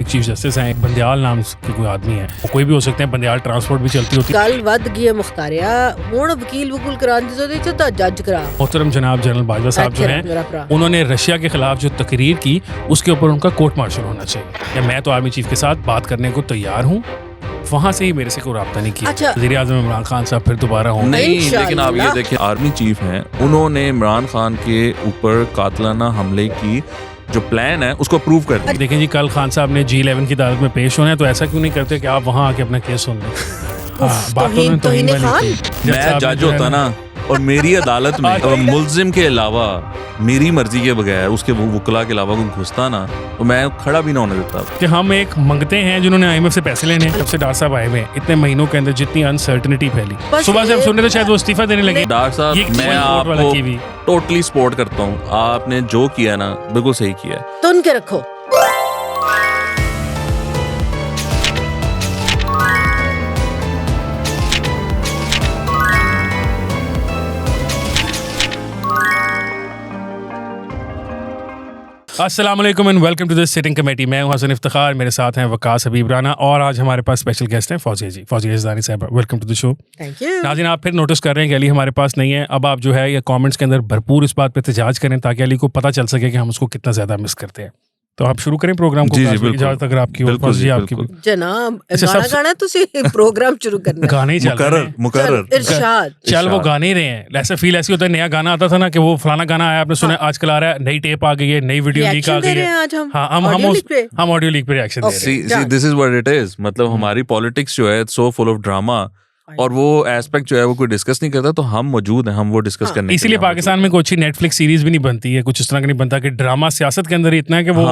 एक chief justice हैं, बंदियाल नाम के कोई आदमी है, वो कोई भी हो सकते हैं, बंदियाल ट्रांसपोर्ट भी चलती होती है। कल वध गई मुख्तारिया हुण वकील वकूल कराने दी जरूरत है तो जज करा। मोहतरम जनाब जनरल बाजवा साहब जो हैं उन्होंने रशिया के खिलाफ जो तकरीर की उसके ऊपर उनका कोर्ट मार्शल होना चाहिए। या मैं तो आर्मी चीफ के साथ बात करने को तैयार हूँ, वहाँ से ही मेरे से कोई रब्ता नहीं किया। अच्छा। वज़ीर आज़म इमरान खान साहब फिर दोबारा होंगे। नहीं, लेकिन आप ये देखिए, आर्मी चीफ हैं, उन्होंने इमरान खान के ऊपर कातलाना हमले की जो प्लान है उसको अप्रूव कर दिया। देखें जी, कल खान साहब ने G11 की अदालत में पेश होना है, तो ऐसा क्यों नहीं करते कि आप वहाँ आके अपना केस सुन लें। मैं जज होता ना और मेरी अदालत में मुल्जिम के अलावा मेरी मर्जी के बगैर उसके वकला के अलावा कोई घुसता ना, तो मैं खड़ा भी ना होने देता। कि हम एक मंगते हैं जिन्होंने IMF से पैसे लेने हैं। जब से डॉक्टर साहब आए हुए इतने महीनों के अंदर जितनी अनसर्टनिटी फैली, सुबह से हम सुन रहे थे शायद वो इस्तीफा देने लगे। डॉक्टर साहब, मैं आपको टोटली सपोर्ट करता हूँ, आपने जो किया ना बिल्कुल सही किया। तुन के रखो। अस्सलाम वालेकुम and welcome to this sitting committee. मैं हूं हसन इफ्तिखार, मेरे साथ हैं वकास हबीब राना और आज हमारे पास स्पेशल गेस्ट हैं फौजिया जी, फौजिया ज़ानी साहब। Welcome to the show. Thank you. नाज़रीन, आप फिर नोटिस कर रहे हैं कि अली हमारे पास नहीं है। अब आप जो है ये कमेंट्स के अंदर भरपूर इस बात पे एहतजाज करें ताकि अली को पता चल सके कि हम उसको कितना ज़्यादा मिस करते हैं। तो आप शुरू करें प्रोग्राम को। इजाजत अगर आपकी हो जी, आपकी जनाब गाना गाना तुसी प्रोग्राम शुरू करना। गाने ही चल रहे हैं, मुकर्रर इरशाद चल वो गाने ही रहे हैं। ऐसा फील ऐसी होता है, नया गाना आता था ना कि वो फलाना गाना आया, आपने सुना, आजकल आ रहा है, नई टेप आ गई है, नई वीडियो लीक आ गई है। हाँ, हम ऑडियो लीक पे रिएक्शन दे रहे हैं। This is what it is. मतलब हमारी पॉलिटिक्स जो है सो फुल ऑफ ड्रामा और वो एस्पेक्ट जो है वो कोई डिस्कस नहीं करता, तो हम मौजूद हैं, हम वो डिस्कस करने के लिए। इसीलिए पाकिस्तान में कोई अच्छी नेटफ्लिक्स सीरीज भी नहीं बनती है, कुछ इस तरह का नहीं बनता कि ड्रामा सियासत के अंदर ही इतना है कि वो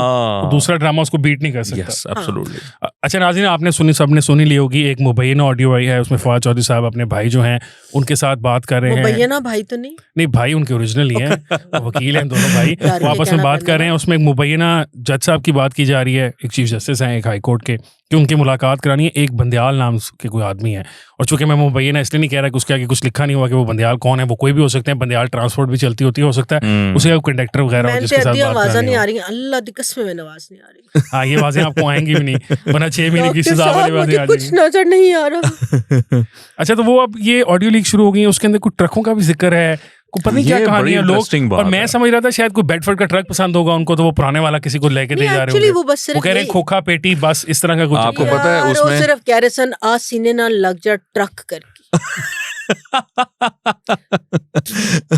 दूसरा ड्रामा उसको बीट नहीं कर सकता। Yes, absolutely. अच्छा नाज़रीन, आपने सुनी, सबने सुनी ली होगी, एक मुबैना ऑडियो आई है, उसमें फवाद चौधरी साहब अपने भाई जो हैं उनके साथ बात कर रहे हैं। मुबैना भाई तो नहीं, भाई उनके ओरिजिनल ही हैं, वकील हैं दोनों भाई, वो आपस में बात कर रहे हैं। उसमें एक मुबैना जज साहब की बात की जा रही है, एक चीफ जस्टिस हैं एक हाई कोर्ट के, कि उनकी मुलाकात करानी है एक बंदियाल नाम के कोई आदमी है। और चूंकि मैं मुबैना इसलिए नहीं कह रहा कि उसके आगे कुछ लिखा नहीं हुआ कि वो बंदियाल कौन है, वो कोई भी हो सकते हैं, बंदियाल ट्रांसपोर्ट भी चलती होती है, हो सकता है उसके कंडक्टर वगैरह हो जिसके साथ बात आवाज़ नहीं आ रही। अल्लाह दी कसम में आवाज़ नहीं आ रही। हाँ, ये आवाज़ें आपको आएंगी भी नहीं, वरना 6 महीने की सजा वाली आवाज़ें आ कुछ नजर नहीं आ रहा। अच्छा, तो वो अब ये ऑडियो लीक शुरू हो गई है, उसके अंदर कुछ ट्रकों का भी जिक्र है, को पता नहीं क्या कहानी है लोग। और मैं समझ रहा था शायद कोई बेडफोर्ड का ट्रक पसंद होगा उनको, तो वो पुराने वाला किसी को लेके दे जा रहे हैं। वो कह रहे हैं खोखा पेटी बस इस तरह का कुछ। आपको पता है उसमें सिर्फ कह रहे सन आ सीने ना लग जा ट्रक करके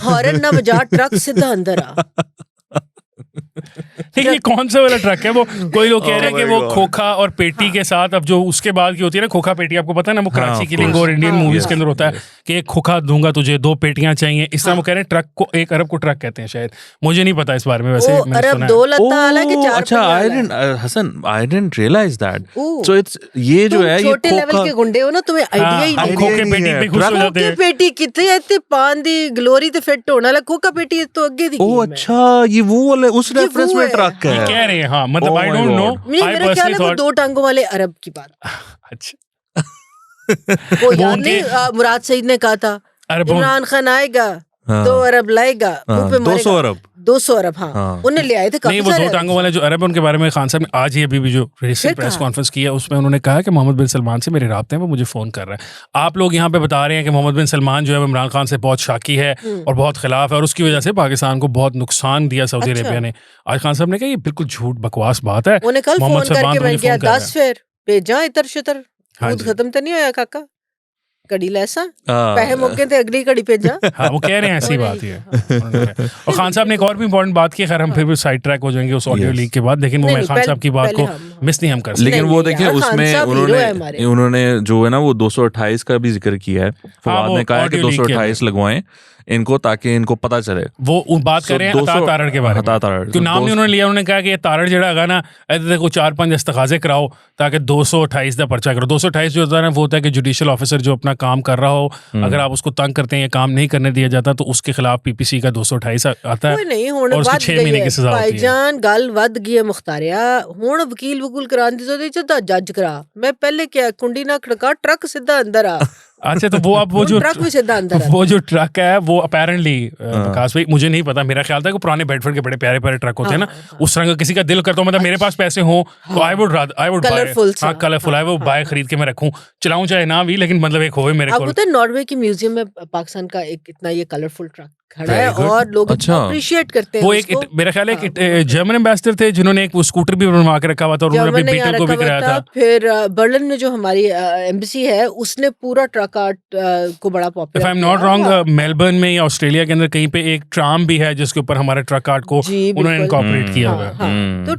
हॉर्न ना बजा, ट्रक सीधा अंदर आ। ठीक, ये कौन सा वाला ट्रक है? वो कोई लोग कह रहे हैं कि वो खोखा और पेटी के साथ अब जो उसके बाद की होती है ना खोखा पेटी, आपको पता है ना, वो कराची की लिंगो और इंडियन मूवीज के अंदर होता है कि एक खोखा दूंगा तुझे, 2 पेटियां चाहिए, इस तरह वो कह रहे हैं। ट्रक को 1 अरब को ट्रक कहते हैं शायद, मुझे नहीं पता इस बारे में, वैसे मैंने सुना है। अच्छा, Hasan, I didn't realise that. So it's ये जो है, ये छोटे लेवल के गुंडे हो ना, तुम्हें आईडिया ही नहीं। खोखे पेटी पे खुश हो जाते हैं। पेटी कितने इतने पान दी ग्लोरी ते फिट होने वाला, खोखा पेटी तो आगे दी। ओह अच्छा, ये वो वाला उस रेफरेंस में ट्रक है कह रहे हैं। हाँ, मतलब आई डोंट नो, मेरा ख्याल है वो 2 टांगों वाले अरब की बात। अच्छा, वो याद नहीं, मुराद सईद ने कहा था इमरान खान आएगा 2 अरब लाएगा, 200 अरब 200 अरब। हाँ, उन्हें ले आए थे। नहीं, वो 2 टांगों वाले जो अरब है उनके बारे में खान साहब ने आज ही अभी भी जो रिसेंट प्रेस कॉन्फ्रेंस की है उसमें उन्होंने कहा कि मोहम्मद बिन सलमान से मेरे राब्ते हैं, वो मुझे फोन कर रहा है। आप लोग यहाँ पे बता रहे हैं कि मोहम्मद बिन सलमान जो है इमरान खान से बहुत शाकी है और बहुत खिलाफ है और उसकी वजह से पाकिस्तान को बहुत नुकसान दिया सऊदी अरेबिया ने। आज खान साहब ने कहा ये बिल्कुल झूठ बकवास बात है। मोहम्मद सलमान 10 फेर भेजा इतर शितर, खत्म तो नहीं होया काका, कड़ी लैसा पहले मौके थे अगली कड़ी पे जा। हाँ, वो कह रहे हैं ऐसी बात ही है। और खान साहब ने एक और भी इम्पोर्टेंट बात की, खैर हम फिर भी साइड ट्रैक हो जाएंगे उस ऑडियो लीक के बाद, लेकिन वो मैं खान साहब की बात को मिस नहीं हम कर सकते। लेकिन वो देखिए उसमें उन्होंने जो है ना वो 228 का भी जिक्र किया है। फवाद ने कहा कि 228 लगवाएं इनको ताकि इनको पता चले। वो बात कर रहे हैं अता तारड़ के बारे में, क्यों नाम नहीं उन्होंने लिया। उन्होंने कहा कि ये तारड़ जड़ा है ना, देखो 4-5 दस्तखाजे कराओ ताकि 228 का पर्चा करो। 228 जो होता है ना वो होता है कि जुडिशियल ऑफिसर जो अपना काम कर रहा हो, अगर आप उसको तंग करते हैं या काम नहीं करने दिया जाता तो उसके खिलाफ PPC का 228 आता है और उसको 6 महीने की सजा होती है। भाईजान गल वध गई है मुख्तारिया, हुण वकील वकूल कराने दी जरूरत है तो जज करा। मैं पहले क्या कुंडी ना खड़का, ट्रक सीधा अंदर आ। अच्छा तो वो अब वो जो ट्रक भी सीधा अंदर आता वो जो ट्रक है वो अपेरेंटली विकास भाई मुझे नहीं पता, मेरा ख्याल था कि पुराने बेडफोर्ड के बड़े प्यारे प्यारे ट्रक होते हैं ना, उस तरह का किसी का दिल करता हो, मतलब मेरे पास पैसे हो तो आई वुड Colourful सा। कलरफुल, आई वो बाय खरीद के मैं रखूं, चलाऊं चाहे ना भी, लेकिन मतलब एक होवे मेरे अब को। होता है नॉर्वे के म्यूजियम में पाकिस्तान का एक इतना ये कलरफुल ट्रक खड़ा है Very good. और लोग अच्छा। अप्रिशिएट करते हैं वो एक उसको। मेरा ख्याल है कि जर्मन एम्बेसडर थे जिन्होंने एक वो स्कूटर भी बनवा के रखा हुआ था और उन्होंने अपने जर्मन ने यहाँ बेटे को भी रखा हुआ कराया था। फिर बर्लिन में जो हमारी एम्बेसी है उसने पूरा ट्रक आर्ट को बड़ा if popular I am not wrong Melbourne में या ऑस्ट्रेलिया के अंदर कहीं पे एक ट्राम भी है जिसके ऊपर हमारे ट्रक आर्ट को जी, उन्होंने बिल्कुल। इनकॉर्पोरेट किया हुआ है। तो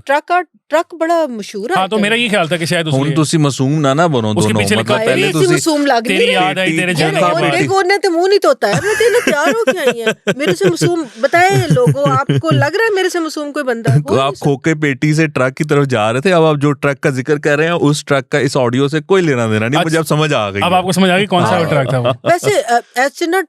ट्रक बड़ा मशहूर है। हाँ तो मेरा ये ख्याल था कि शायद ਹੁਣ उसलिए ਤੁਸੀਂ ਮਾਸੂਮ ਨਾ ਬਣੋ उसके ਦੋਨੋं, पीछे लिखा मतलब है, पहले ऐसी ਤੁਸੀਂ मासूम लग रही तेरी है। याद आई तेरे बेटी जाने का के बाद। बेटी। देखो ने तो मुंह नहीं धोता है, मैं तेरे तैयार होके आई है मेरे से मासूम। बताए लोगों, आपको लग रहा है मेरे से मासूम कोई बंदा है? तो आप खोके पेटी से ट्रक की तरफ जा रहे थे, अब आप जो ट्रक का जिक्र कर रहे हैं उस ट्रक का इस ऑडियो से कोई लेना देना नहीं, मुझे अब समझ आ गई अब है। आपको समझ आ गई कौन सा ट्रक था वो। वैसे ऐसे ना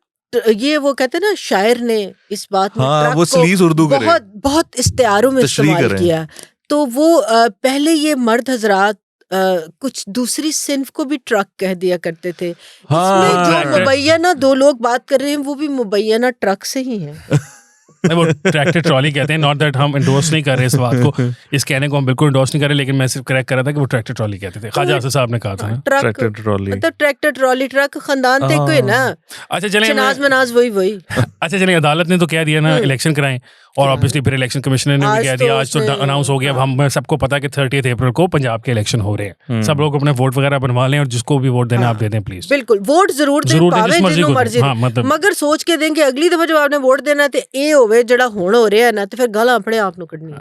ये वो कहते हैं ना शायर ने इस बात में हाँ, ट्रक वो को सलीस उर्दू करे। बहुत इस्तेआरों में तशरीह इस्तेमाल करे। किया। तो वो पहले ये मर्द हजरात कुछ दूसरी सिन्फ को भी ट्रक कह दिया करते थे। हाँ, इसमें जो ट्रैक्टर। मुबैना दो लोग बात कर रहे हैं वो भी मुबैना ट्रक से ही है। नहीं, वो ट्रैक्टर ट्रॉली कहते हैं, नॉट दैट हम इंडोर्स नहीं कर रहे इस बात को, इस कहने को हम बिल्कुल इंडोर्स नहीं कर रहे, लेकिन मैं सिर्फ करेक्ट कर रहा था कि वो ट्रैक्टर ट्रॉली कहते थे। ख्वाजा आसिफ साहब ने कहा था ना। Tractor trolley. मतलब ट्रैक्टर ट्रॉली ट्रक खानदान थे कोई ना। अच्छा चलें शनाज मनाज वही अच्छा चलें, अदालत ने तो कह दिया ना इलेक्शन कराएं, और ऑब्वियसली फिर इलेक्शन कमिश्नर ने भी आज कह तो दिया, आज तो उसने- अनाउंस हो गया। अब हम सबको पता है कि 30 अप्रैल को पंजाब के इलेक्शन हो रहे हैं। सब लोग अपने वोट वगैरह बनवा लें और जिसको भी वोट देना आप दे दें प्लीज। बिल्कुल वोट जरूर दें, जरूर दें, भावें जिस मर्जी जिन्हों को दें। मर्जी हाँ, मतलब- मगर सोच के दें कि अगली दफा जब आपने वोट देना ते ए होवे जड़ा हुण हो रहा है ना, तो फिर गालां अपने आप नु कढनी।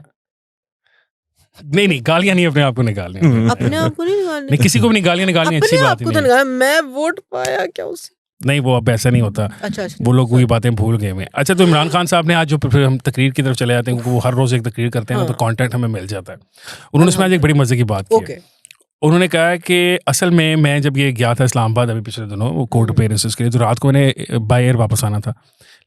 नहीं गालियां नहीं अपने आप को निकालनी, अपने आप को नहीं निकालनी, नहीं किसी को भी नहीं गालियां निकालनी, अच्छी अपने बात आप ही को तो नहीं। निकाल। मैं वोट पाया क्या उससे? नहीं वो अब ऐसा नहीं होता, अच्छा वो लोग वही बातें भूल गए हैं। अच्छा तो इमरान खान साहब ने आज जो फिर हम तकरीर की तरफ चले जाते हैं, वो हर रोज एक तकरीर करते हैं ना, तो कंटेंट हमें मिल जाता है। उन्होंने इसमें आज एक बड़ी मजे की बात की है। उन्होंने कहा कि असल में मैं जब ये गया था इस्लामाबाद अभी पिछले दिनों वो कोर्ट अपेयरेंसेस के लिए, तो रात को मैंने बाय एयर वापस आना था,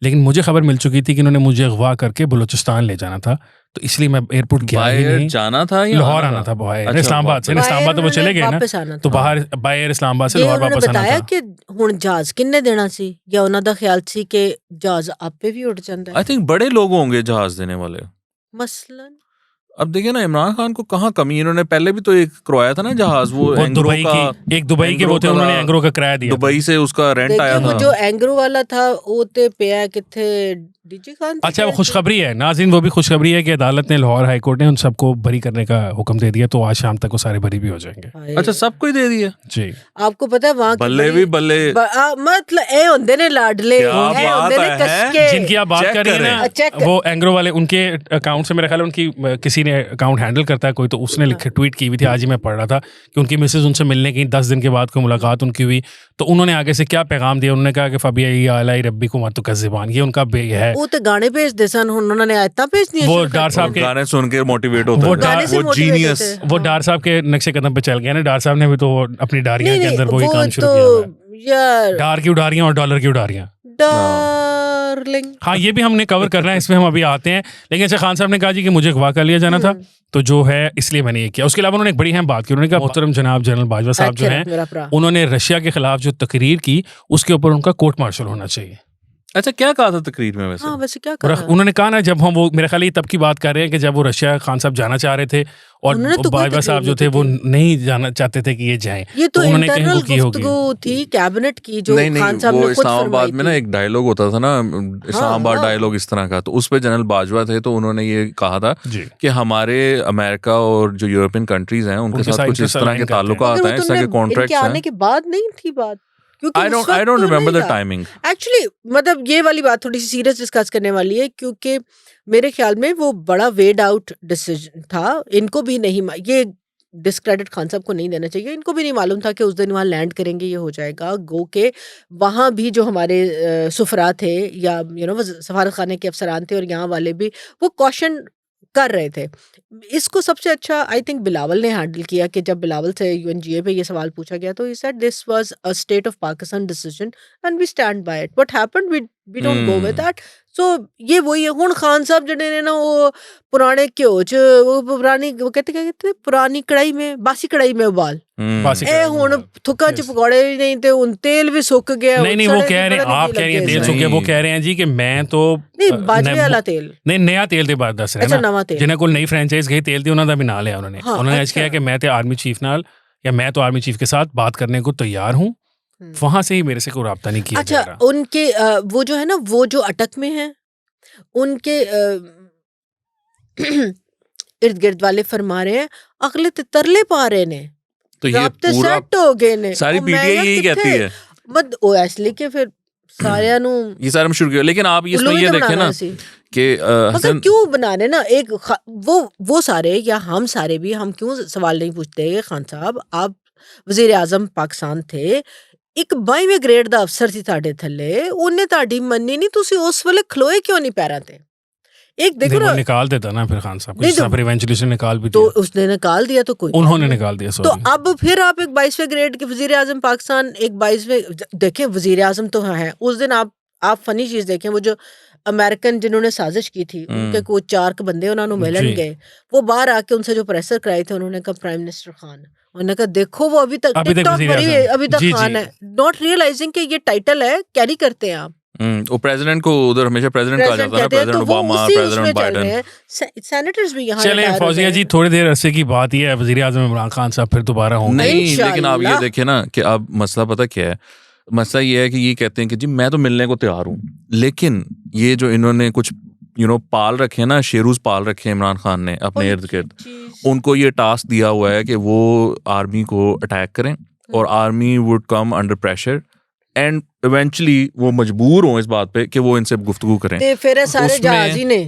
लेकिन मुझे खबर मिल चुकी थी कि इन्होंने मुझे अगवा करके बलूचिस्तान ले जाना था, तो इसलिए मैं एयरपोर्ट गया ही नहीं। जाना था या लाहौर आना था बाय एयर, इस्लामाबाद से इस्लामाबाद तो वो चले गए ना, तो बाहर बाय एयर इस्लामाबाद से लाहौर वापस आना बताया था। कि हुण जहाज किन्ने देना सी, या उन्हां दा ख्याल सी कि जहाज आपे भी उड़ जांदा है? आई थिंक बड़े लोग होंगे जहाज देने वाले। मसलन अब देखिए ना इमरान खान को कहाँ कमी, इन्होंने पहले भी तो एक करवाया था ना जहाज, वो दुबई की एक दुबई के वो थे, उन्होंने एंग्रो का किराया दिया, दुबई से उसका रेंट आया वो था। जो एंग्रो वाला था वो ते पिया किथे डीजी खान। अच्छा वो खुशखबरी है नाज़रीन, वो भी खुशखबरी है कि अदालत ने लाहौर हाई कोर्ट ने उन सबको बरी करने का हुक्म दे दिया, तो आज शाम तक वो सारे बरी भी हो जाएंगे। अच्छा सबको ही दे दिया जी। आपको पता है वहाँ बल्ले भी बल्ले, मतलब ए होंदे ने लाडले, क्या ए होंदे ने बात है? कसके। जिनकी आप बात कर रही हैं ना, चेक वो एंग्रो वाले, उनके अकाउंट से मेरा ख्याल है उनकी किसी ने अकाउंट हैंडल करता है कोई, तो उसने लिखे ट्वीट की हुई थी, आज ही मैं पढ़ रहा था कि उनकी मिसेज उनसे मिलने की 10 दिन के बाद कोई मुलाकात उनकी हुई, तो उन्होंने आगे से क्या पैगाम दिया, उन्होंने कहा कि फबिया अलाई रब्बी को मत कज़्ज़िबान, ये उनका है। वो तो गाने भेजते सन, उन्होंने आयतां भेज दी। वो डार साहब के गाने सुन के मोटिवेट होता वो है, गाने से वो motivate जीनियस। होते हैं। वो डार साहब के नक्शे कदम पे चल गया ना, डार साहब ने भी तो अपनी डारियां के अंदर वही काम शुरू किया हुआ है। यार डार की उडारियां और डॉलर की उडारियां, डार्लिंग। हाँ ये भी हमने कवर करना है, इसमें हम अभी आते हैं। लेकिन अच्छा खान साहब ने कहा जी कि मुझे अगवा कर लिया जाना था, तो जो है इसलिए मैंने ये किया। उसके अलावा उन्होंने एक बड़ी अहम बात की, उन्होंने कहा मोहतरम जनाब जनरल बाजवा साहब जो हैं, उन्होंने रशिया के खिलाफ जो तकरीर की उसके ऊपर उनका कोर्ट मार्शल होना चाहिए। अच्छा क्या कहा था तकरीर में वैसे? हाँ वैसे क्या कहा? उन्होंने कहा ना, जब हम वो मेरे ख्याल तब की बात कर रहे हैं कि जब वो रशिया खान साहब जाना चाह रहे थे और तो बाजवा साहब जो थे वो नहीं जाना चाहते थे कि ये जाएं, ये तो उन्होंने इंटरनल की होगी थी कैबिनेट की, जो खान साहब वो ने खुद इस्लामाबाद में ना एक डायलॉग होता था ना, इस्लामाबाद डायलॉग इस तरह का, तो उस पे जनरल बाजवा थे, तो उन्होंने ये कहा था कि हमारे अमेरिका और जो यूरोपियन कंट्रीज हैं उनके साथ कुछ इस तरह के ताल्लुकात हैं, इस तरह के कॉन्ट्रैक्ट्स हैं। आने के बाद नहीं थी बात, I don't remember the timing. Actually, मतलब ये वाली बात थोड़ी सी सीरियस डिस्कस करने वाली है, क्योंकि मेरे ख्याल में वो बड़ा वेड आउट डिसीजन था। इनको भी नहीं, ये डिस्क्रेडिट खान साहब को नहीं देना चाहिए, इनको भी नहीं मालूम था कि उस दिन वहाँ लैंड करेंगे, ये हो जाएगा। गो के वहाँ भी जो हमारे सुफरा थे या वो सफारत खाने के अफसरान थे और यहाँ वाले भी वो कॉशन कर रहे थे। इसको सबसे अच्छा आई थिंक बिलावल ने हैंडल किया कि जब बिलावल से यूएनजीए पे ये सवाल पूछा गया तो he said this was a state of Pakistan decision and we stand by it. What happened, we we don't go with that. So ये वही है। हुण खान साहब जिहड़े ने ना वो पुराने घ्यो च वो पुरानी वो कहते पुरानी कढ़ाई में बासी कढ़ाई में उबाल ए हुण थुक्कां च पकौड़े भी नहीं ते हुण तेल भी सुक गया। नहीं वो कह रहे हैं, आप कह रही हैं तेल सुक गया, वो कह रहे हैं जी कि मैं तो नहीं बाजरे वाला तेल नहीं नया तेल दे बात दस रहे ना जिन्हें कोई नई फ्रेंचाइज गई तेल दी उन्होंने भी ना लिया उन्होंने आज किया कि मैं तो आर्मी चीफ नाल या मैं तो आर्मी चीफ के साथ बात करने को तैयार हूँ, वहां से ही मेरे से कोई राब्ता नहीं किया। अच्छा उनके वो जो है ना वो जो अटक में है उनके इर्द गिर्द वाले फरमा रहे हैं अगले तरले पा रहे ने तो ये पूरा सेट हो गए ने सारी पीटीआई यही कहती है मत ओ इसलिए कि फिर सारियां नु ये सारा शुरू किया। लेकिन आप इसमें ये देखें ना कि मगर क्यों बनाने ना एक वो सारे या हम सारे भी हम क्यों सवाल नहीं पूछते खान साहब आप वजीर आजम पाकिस्तान थे एक 22वें ग्रेड ਦਾ ਅਫਸਰ ਸੀ ਤੁਹਾਡੇ ਥੱਲੇ ਉਹਨੇ ਤੁਹਾਡੀ ਮੰਨੀ ਨਹੀਂ ਤੁਸੀਂ ਉਸ ਵੇਲੇ ਖਲੋਏ क्यों नहीं पैरों पे। एक देखो ना निकाल देता ना फिर खान साहब कुछ इवेंचुअली से निकाल भी तो उसने निकाल दिया तो कोई उन्होंने निकाल दिया तो अब फिर आप एक 22वें ग्रेड के वजीर आजम पाकिस्तान एक 22वें देखें वजीर आजम तो है उस दिन आप फनी चीज देखें वो जो अमेरिकन जिन्होंने साजिश की थी उनके कोई 4 बंदे उन्होंने मिलन गए वो बाहर आके उनसे जो प्रेशर कराए थे उन्होंने कहा प्राइम मिनिस्टर खान उन्होंने कहा देखो वो अभी तक टिकटॉक पर ही अभी तक खान है नॉट रियलाइजिंग कि ये टाइटल है कैरी करते हैं आप। वो प्रेसिडेंट को उधर हमेशा प्रेसिडेंट कहा जाता है ना president Obama president Biden senators भी यहाँ चले फौजिया जी थोड़ी देर अरसे की बात ही है वजीर आजम इमरान खान साहब फिर दोबारा होंगे नहीं लेकिन आप ये देखिए ना कि अब मसला पता क्या है मसला ये है कि ये कहते हैं कि जी मैं तो मिलने को तैयार हूँ लेकिन ये जो इन्होंने कुछ पाल रखे हैं ना शेरूज पाल रखे हैं इमरान खान ने अपने इर्द गिर्द उनको ये टास्क दिया हुआ है कि वो आर्मी को अटैक करें और army would come under pressure and eventually वो मजबूर हो इस बात पे कि वो इनसे गुफ्तगू करें फिर सारे जहाज ही ने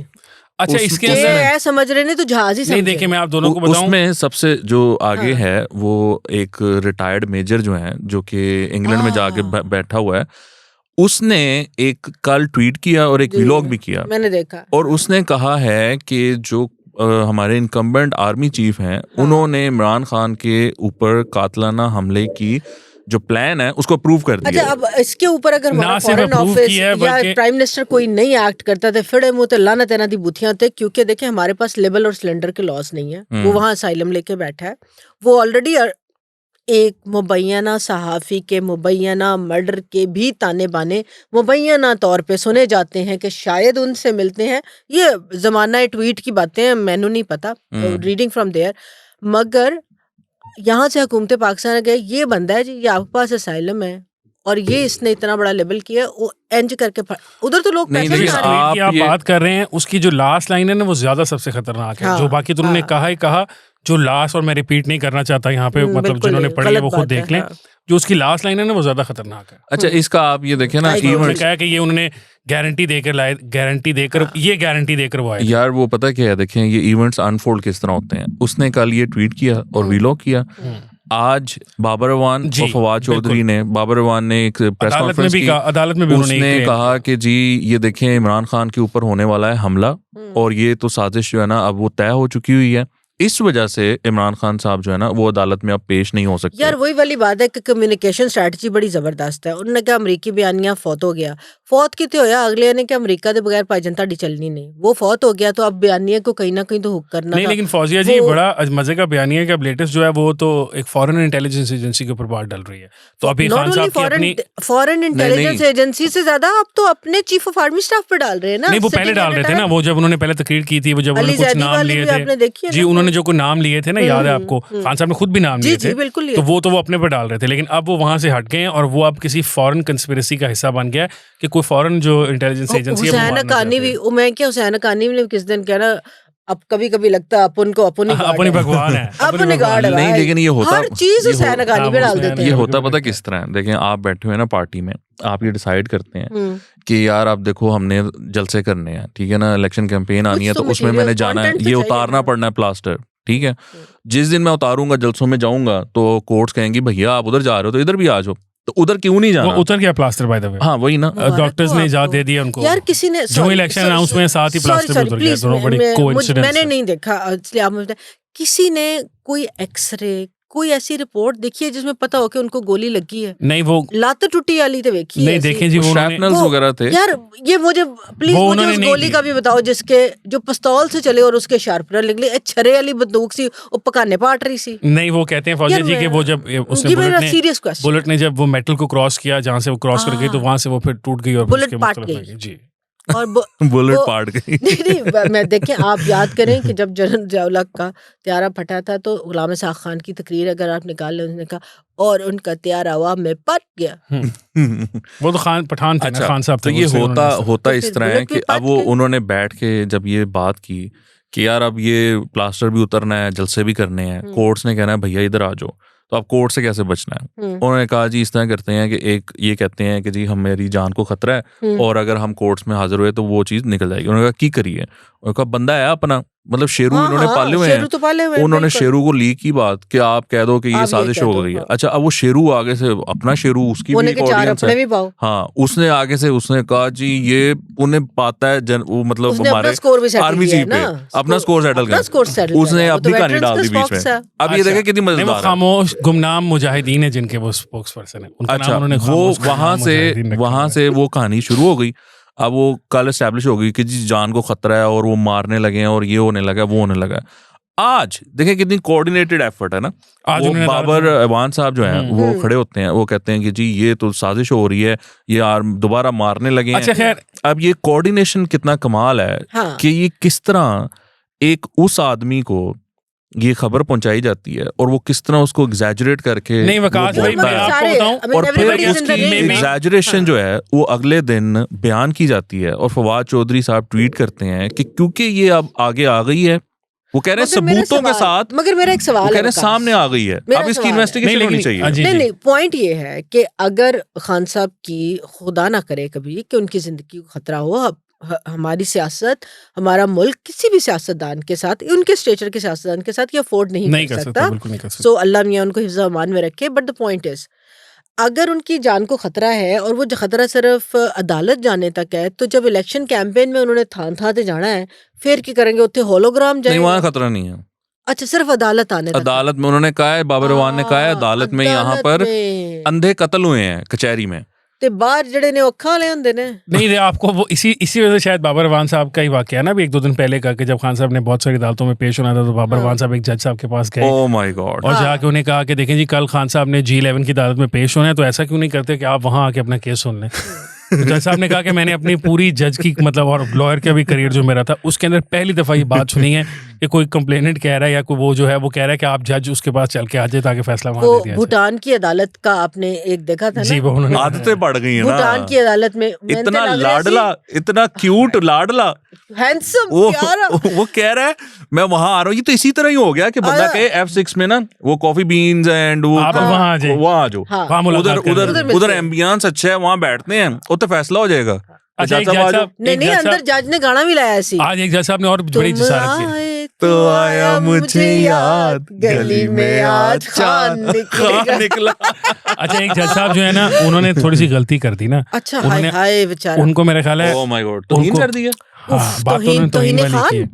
अच्छा इसके अंदर समझ रहे नहीं तो जहाज ही नहीं देखिए मैं आप दोनों को बताऊं उसमें सबसे जो आगे है वो एक रिटायर्ड मेजर जो है जो कि इंग्लैंड में जाके बैठा हुआ है उसने एक कल ट्वीट किया और एक व्लॉग भी किया मैंने देखा और उसने कहा है कि जो हमारे इनकम्बेंट आर्मी चीफ हैं उन्होंने इमरान खान के ऊपर कातलाना हमले की जो प्लान है उसको अप्रूव कर दिया। अच्छा अब इसके ऊपर अगर हमारा फॉरेन ऑफिस या प्राइम मिनिस्टर कोई नहीं एक्ट करता तो फिर मुंह ते लानत है ना दी बुथियां थे क्योंकि देखें हमारे पास लेबल और सिलेंडर के लॉस नहीं है वो वहां असाइलम लेके बैठा है वो ऑलरेडी एक मुबैना सहाफ़ी के मुबैना मर्डर के भी ताने बाने मुबैना तौर पे सुने जाते हैं कि शायद उनसे मिलते हैं ये ज़माना ट्वीट की बातें हैं मैनू नहीं पता रीडिंग फ्रॉम देयर मगर यहाँ से हुकूमत पाकिस्तान गए ये बंदा है जी ये आपके पास असाइलम है और ये इसने इतना बड़ा लेवल किया वो एंज करके उधर तो लोग नहीं आप बात कर रहे हैं उसकी जो लास्ट लाइन है ना वो ज्यादा सबसे खतरनाक है जो बाकी तो उन्होंने कहा ही कहा जो लास्ट और मैं रिपीट नहीं करना चाहता यहाँ पे मतलब जिन्होंने पढ़ी है वो खुद देख लें जो उसकी लास्ट लाइन है ना वो ज्यादा खतरनाक है। अच्छा इसका आप ये देखें ना इन्होंने कहा कि ये उन्होंने गारंटी देकर वो आए यार वो पता क्या है देखें ये इवेंट्स अनफोल्ड किस तरह होते हैं उसने कल ये ट्वीट किया और व्लॉग किया आज बाबर अवान और फवाद चौधरी ने बाबर अवान ने एक प्रेस कॉन्फ्रेंस की अदालत में भी उसने कहा कि जी ये देखें इमरान खान के ऊपर होने वाला है हमला और ये तो साजिश जो है ना अब वो तय हो चुकी हुई है इस वजह से इमरान खान साहब जो है ना वो अदालत में अब पेश नहीं हो सकते। यार वही वाली बात है कि कम्युनिकेशन स्ट्रेटजी बड़ी जबरदस्त है उन्होंने कहा अमरीकी बयानिया फौत हो गया फौत कितने होया अगले ने कि अमरीका के बगैर भाईजान ताड़ी चलनी नहीं वो फौत हो गया तो अब बयानिया को कहीं ना कहीं तो हुक करना नहीं लेकिन फौजिया जी बड़ा मजे का बयानिया है कि अब लेटेस्ट जो है वो तो एक फॉरेन इंटेलिजेंस एजेंसी के ऊपर बात डल रही है तो अभी खान साहब की अपनी फॉरेन इंटेलिजेंस एजेंसी से ज्यादा अब तो अपने चीफ ऑफ आर्मी स्टाफ पे डाल रहे हैं ना नहीं वो पहले डाल रहे थे ना वो जब उन्होंने पहले तकरीर की थी वो जब उन्होंने कुछ नाम लिए थे जी उन्होंने जो कोई नाम लिए थे ना याद है आपको खान साहब ने खुद भी नाम लिए थे तो वो अपने पर डाल रहे थे लेकिन अब वो वहां से हट गए और वो अब किसी फॉरेन कंस्पिरेसी का हिस्सा बन गया कि कोई फॉरेन जो इंटेलिजेंस एजेंसी है हुसैन हक्कानी भी मैं क्या हुसैन हक्कानी ने किस दिन कह रहा अब कभी है अपन भगवान है अपनी गार्ड है नहीं लेकिन ये होता हर चीज हुसैन हक्कानी पे डाल देते हैं ये होता पता किस तरह है देखें आप बैठे हुए ना पार्टी में आप ये डिसाइड करते हैं कि यार आप देखो हमने जलसे करने हैं ठीक है ना इलेक्शन कैंपेन आनी है तो उसमें मैंने जाना है ये उतारना पड़ना है प्लास्टर ठीक है जिस दिन मैं उतारूंगा जलसों में जाऊंगा तो कोर्ट्स कहेंगी भैया आप उधर जा रहे हो तो इधर भी आ जाओ तो उधर क्यों नहीं जाना उतर गया प्लास्टर बाय द वे हाँ वही ना डॉक्टर्स ने इजाजत दे दिया उनको यार किसी ने जो इलेक्शन अनाउंसमेंट साथ ही प्लास्टर उतर गया दोनों बड़ी कोइंसिडेंस मैंने नहीं देखा इसलिए आप किसी ने कोई एक्सरे कोई ऐसी रिपोर्ट देखी है जिसमें पता हो कि उनको गोली लगी है? नहीं, वो लात टूटी वाली तो देखी नहीं देखे जी, वो शैपनल्स वगैरह थे यार। ये मुझे प्लीज मुझे उस गोली का भी बताओ जिसके जो पिस्तौल से चले और उसके शार्पनर निकले, छरे वाली बंदूक सी वो पकाने पाट रही सी। नहीं, वो कहते हैं फौजी जी कि वो जब उसने बुलेट ने जब वो मेटल को क्रॉस किया, जहाँ से वो क्रॉस कर गई तो वहां से वो फिर टूट गई और बुलेट पाट गई जी, और बुलेट पाट गई। नहीं, मैं देखें, आप याद करें कि जब जनरल ज़िया-उल-हक का त्यारा फटा था तो गुलाम इसाक खान की तकरीर अगर आप निकाल लें, उन्होंने कहा और उनका त्यारा हवा में पट गया। वो तो खान पठान थे ना, खान साहब। तो ये होता इस तरह है कि अब वो उन्होंने बैठ के जब ये बात की कि यार अब ये प्लास्टर भी उतरना है, जलसे भी करने हैं, कोर्ट्स ने कहना है भैया इधर आ जाओ, तो अब कोर्ट से कैसे बचना है? उन्होंने कहा जी इस तरह करते हैं कि एक ये कहते हैं कि जी हम मेरी जान को खतरा है और अगर हम कोर्ट्स में हाजिर हुए तो वो चीज निकल जाएगी। उन्होंने कहा की करिए, उन्होंने कहा बंदा है अपना, मतलब शेरू इन्होंने पाले हुए हैं, तो उन्होंने शेरू को ली की बात कि आप कह दो कि ये साजिश हो गई है। अच्छा, अब वो शेरू आगे से अपना शेरू, उसकी भी ऑडियंस है, हाँ, उसने आगे से उसने कहा जी ये उन्हें पाता है वो मतलब हमारे आर्मी चीफ पे अपना स्कोर सेटल कर, उसने अपनी कहानी डाल दी बीच में। अब ये देखे कितनी मजेदार है। खामोश गुमनाम मुजाहिदीन है जिनके वो स्पोक्स पर्सन है, अच्छा, वो वहां से वो कहानी शुरू हो गई। अब वो कल एस्टैब्लिश हो गई कि जी जान को खतरा है और वो मारने लगे हैं और ये होने लगा वो होने लगा। आज देखें कितनी कोऑर्डिनेटेड एफर्ट है ना। वो बाबर अवान साहब जो हैं वो खड़े होते हैं, वो कहते हैं कि जी ये तो साजिश हो रही है, ये दोबारा मारने लगे हैं। अच्छा, खैर अब ये कोऑर्डिनेशन कितना कमाल है कि ये किस तरह एक उस आदमी को ये खबर पहुंचाई जाती है और वो किस तरह उसको एग्जैजरेट करके नहीं वकास भाई मैं आपको बताऊं, और फिर उसकी एग्जैजरेशन जो है वो अगले दिन बयान की जाती है और फवाद चौधरी साहब ट्वीट करते हैं कि क्योंकि ये अब आगे आ गई है, वो कह रहे हैं सबूतों के साथ, मगर मेरा एक सवाल कह रहे हैं सामने आ गई है, अब इसकी इन्वेस्टिगेशन होनी चाहिए। नहीं, पॉइंट ये है कि अगर खान साहब की खुदा ना करे कभी कि उनकी जिंदगी को खतरा हो, हमारी सियासत, हमारा मुल्क किसी भी सियासतदान के साथ, उनके स्टेचर के सियासतदान के साथ ये अफोर्ड नहीं कर सकता। सो अल्लाह मियां उनको हिफ्ज़ अमान में रखे। बट द पॉइंट इज, अगर उनकी जान को खतरा है और वो खतरा सिर्फ अदालत जाने तक है, तो जब इलेक्शन कैंपेन में उन्होंने थान ते जाना है, फिर क्या करेंगे? उत्थे होलोग्राम जाएंगे? नहीं, वहाँ खतरा नहीं है। अच्छा, सिर्फ अदालत आने तक। अदालत में उन्होंने कहा है, बाबर अवान ने कहा है अदालत में यहाँ पर अंधे कत्ल हुए हैं कचहरी में, ते बाहर जड़े ने अखा ले होंदे ने। नहीं, आपको वो इसी वजह से शायद बाबर अवान साहब का ही वाकया ना, भी 1-2 दिन पहले का, कि जब खान साहब ने बहुत सारी अदालतों में पेश होना था तो बाबर अवान साहब एक जज साहब के पास गए। Oh my God. और जाके उन्हें कहा कि देखें जी कल खान साहब ने G11 की अदालत में पेश होना है, तो ऐसा क्यों नहीं करते कि आप वहां आके अपना केस सुन लें। जज साहब ने कहा कि मैंने अपनी पूरी जज की मतलब और लॉयर का भी करियर जो मेरा था उसके अंदर पहली दफा ये बात सुनी है कि कोई कंप्लेनेंट कह रहा है या कोई वो जो है वो कह रहा है कि आप जज उसके पास चल के आ जाए ताकि फैसला वहां दे दिया। भूटान की अदालत का आपने एक देखा था ना? जी, वो उन्होंने आदतें बढ़ गई है ना भूटान की अदालत में। इतना लाडला, इतना क्यूट लाडला, हैंडसम, वो कह रहा है मैं वहां आ रहा हूँ। ये तो इसी तरह ही हो गया कि बंदा कहे F6 में ना वो कॉफी बीन्स एंड वो वहां आ जाओ, उधर एम्बियंस अच्छा है, वहां बैठते हैं, वो तो फैसला हो जाएगा। अच्छा, नहीं अंदर जज ने गाना भी लाया ऐसी। आज एक जज साहब ने और बड़ी जसारत की, तो आया मुझे याद गली में आज खान निकला। अच्छा, एक जज साहब जो है ना उन्होंने थोड़ी सी गलती कर दी ना। अच्छा, हाय बेचारा, उनको मेरा ख्याल है ओह माय गॉड तौहीन कर दिया। हाँ, बात तो उन्होंने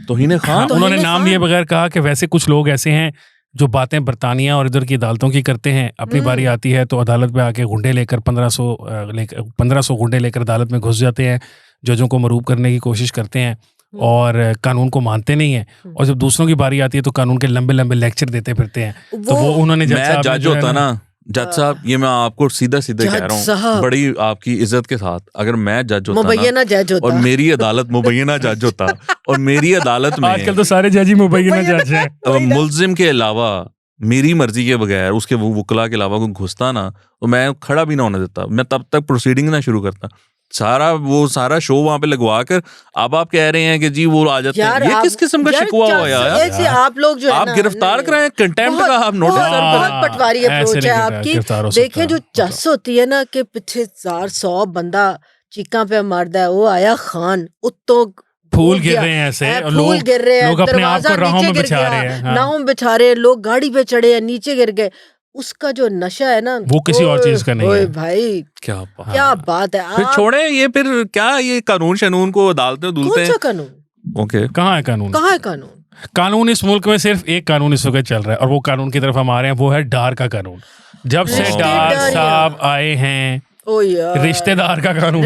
तौहीन खान, उन्होंने नाम लिए बगैर कहा कि वैसे कुछ लोग ऐसे हैं जो बातें बरतानिया और इधर की अदालतों की करते हैं, अपनी बारी आती है तो अदालत में आके गुंडे लेकर 1500 गुंडे लेकर अदालत में घुस जाते हैं, जजों को मरूब करने की कोशिश करते हैं और कानून को मानते नहीं है, और जब दूसरों की बारी आती है तो कानून के लंबे लंबे लेक्चर देते फिरते हैं। तो वो उन्होंने जज होता ना, जज साहब, ये मैं आपको सीधा कह रहा हूँ बड़ी आपकी इज्जत के साथ, अगर मैं जज होता मुबैना जज होता और मेरी अदालत मुबैना जज होता और मेरी अदालत में आजकल तो सारे जज ही मुबैना जज हैं, मुल्जिम के अलावा मेरी मर्जी के बगैर उसके वकला के अलावा कोई घुसता ना तो मैं खड़ा भी ना होने देता, मैं तब तक प्रोसीडिंग ना शुरू करता। सारा शो वहां पे लगवा कर अब आप कह रहे हैं कि जी वो आ जाते हैं। ये किस किस्म का शिकवा हुआ यार? ऐसे आप लोग जो आप गिरफ्तार कराएं, कंटेम्प्ट का आप नोटिस। बहुत पटवारी अप्रोच है आपकी। देखें जो चस होती है ना कि पीछे 400 बंदा चीका पे मारदा है, वो आया खान उत्तों फूल गिर रहे हैं ऐसे, फूल गिर रहे हैं, अपने आप को राहों में बिछा रहे हैं, नाव बिछा रहे हैं, लोग गाड़ी पे चढ़े हैं, नीचे गिर गए। उसका जो नशा है ना वो किसी और चीज का नहीं है भाई। क्या बात है। फिर छोड़े ये, फिर क्या ये कानून शनून को अदालतें दूलते हैं। कौन सा कानून? ओके, कहाँ है कानून? कानून इस मुल्क में सिर्फ एक कानून इस वक्त चल रहा है और वो कानून की तरफ हम आ रहे हैं, वो है डार का कानून। जब से डार साहब आए हैं, रिश्तेदार का कानून,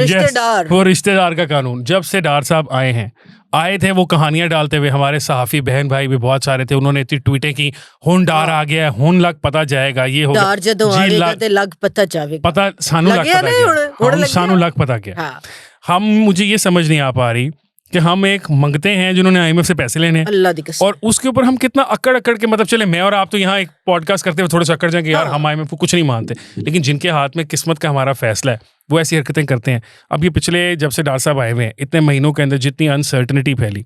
वो रिश्तेदार का कानून, जब से डार साहब आए थे वो कहानियां डालते हुए, हमारे सहाफ़ी बहन भाई भी बहुत सारे थे, उन्होंने इतनी ट्वीटें की, हुन डार आ गया, हुन लग पता जाएगा, ये होगा लग पता जाएगा, पता सानू लग पता गया, सानू लग पता गया। हम मुझे ये समझ नहीं आ पा रही कि हम एक मंगते हैं जिन्होंने आईएमएफ से पैसे लेने और उसके ऊपर हम कितना अकड़ के, मतलब चले मैं और आप तो यहाँ एक पॉडकास्ट करते हुए थोड़े से अकड़ जाएंगे यार हम आईएमएफ को कुछ नहीं मानते, लेकिन जिनके हाथ में किस्मत का हमारा फैसला है वो ऐसी हरकतें करते हैं। अब ये पिछले जब से डार साहब आए हुए हैं, इतने महीनों के अंदर जितनी अनसर्टनिटी फैली,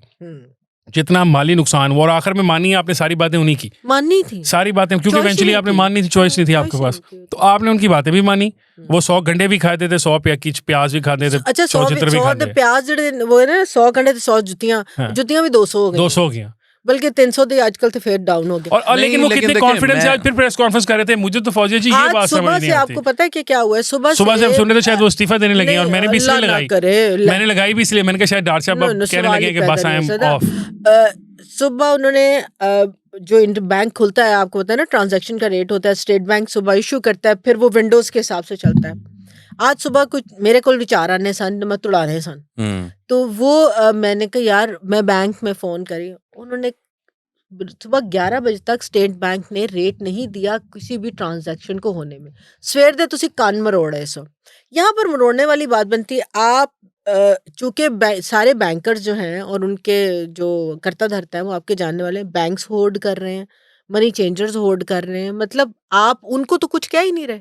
जितना माली नुकसान हुआ, और आखिर में मानी आपने सारी बातें उन्हीं की माननी थी, सारी बातें, क्योंकि इवेंचुअली आपने माननी थी, चॉइस नहीं थी आपके पास, तो आपने उनकी बातें भी मानी। वो 100 गंडे भी खाते थे, 100 प्याज भी खाते थे, अच्छा 100 प्याज वो है ना, 100 गंडे 100 जुतियां भी 200 हो गई, बल्कि 300 थे आजकल तो फिर डाउन हो गया। और लेकिन वो कितने कॉन्फिडेंस से आज फिर प्रेस कॉन्फ्रेंस कर रहे थे, मुझे तो फौजिया जी ये बात समझ नहीं आती। आपको पता है कि क्या हुआ है, सुबह से हम सुन रहे थे शायद वो इस्तीफा देने लगे, और मैंने भी इसलिए लगाई, मैंने लगाई भी इसलिए, मैंने कहा शायद डार साहब कहने लगे कि बस आई एम ऑफ। सुबह उन्होंने जो बैंक खुलता है, आपको पता है ना, ट्रांजैक्शन का रेट होता है, स्टेट बैंक सुबह इशू करता है, फिर वो विंडोज के हिसाब से चलता है। आज सुबह कुछ मेरे को विचार आने सन, मैं तुड़ाने सन, तो वो मैंने कहा यार मैं बैंक में फोन करी, उन्होंने सुबह 11 बजे तक स्टेट बैंक ने रेट नहीं दिया किसी भी ट्रांजैक्शन को होने में। सवेर दे तुसी कान मरोड़े सो, यहाँ पर मरोड़ने वाली बात बनती है। आप चूंकि सारे बैंकर्स जो हैं और उनके जो करता धरता है वो आपके जानने वाले, बैंक्स होल्ड कर रहे हैं, मनी चेंजर्स होल्ड कर रहे हैं, मतलब आप उनको तो कुछ कह ही नहीं रहे,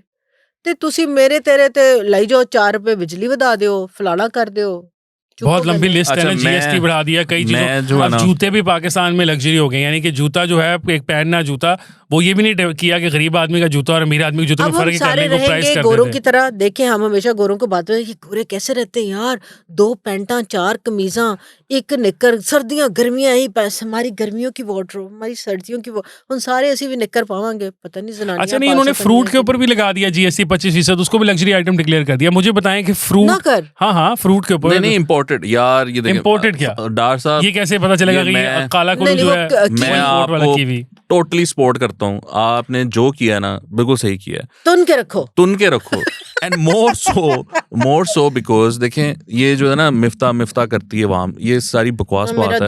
ते तुसी मेरे तेरे ते लाई जाओ 4 रुपए बिजली बधा दो, फलाना कर दो, बहुत लंबी लिस्ट है ना, जीएसटी बढ़ा दिया कई चीजों, अब जूते भी पाकिस्तान में लग्जरी हो गए, यानी कि जूता जो है एक पहनना जूता, वो ये भी नहीं किया कि गरीब आदमी का जूता और अमीर आदमी के जूते में फर्क करने को प्राइस करते थे। गोरों की तरह देखें, हम हमेशा गोरों को बात करते हैं कि गोरे कैसे रहते हैं यार, 2 पैंटा 4 कमीजा 1 निक्कर, सर्दियां गर्मियां ही, हमारी गर्मियों की वार्डरोब, हमारी सर्दियों की उन सारे ऐसी भी निक्कर पावांगे, पता नहीं जनानियां। अच्छा नहीं, उन्होंने फ्रूट के ऊपर भी लगा दिया जीएसटी 25%, उसको भी लग्जरी आइटम डिक्लेयर कर दिया। मुझे बताएं कि फ्रूट, हाँ फ्रूट के ऊपर नहीं इम्पोर्टेड यार, ये इम्पोर्टेड क्या डार साहब, ये कैसे पता चलेगा कि ये काला कुल्लू जो है, मैं आपको टोटली सपोर्ट करता हूँ, आपने जो किया ना बिल्कुल सही किया, तुन के रखो एंड मोर सो बिकॉज देखें ये जो है ना मिफ्ता करती है वहाँ, ये सारी बकवास बात है,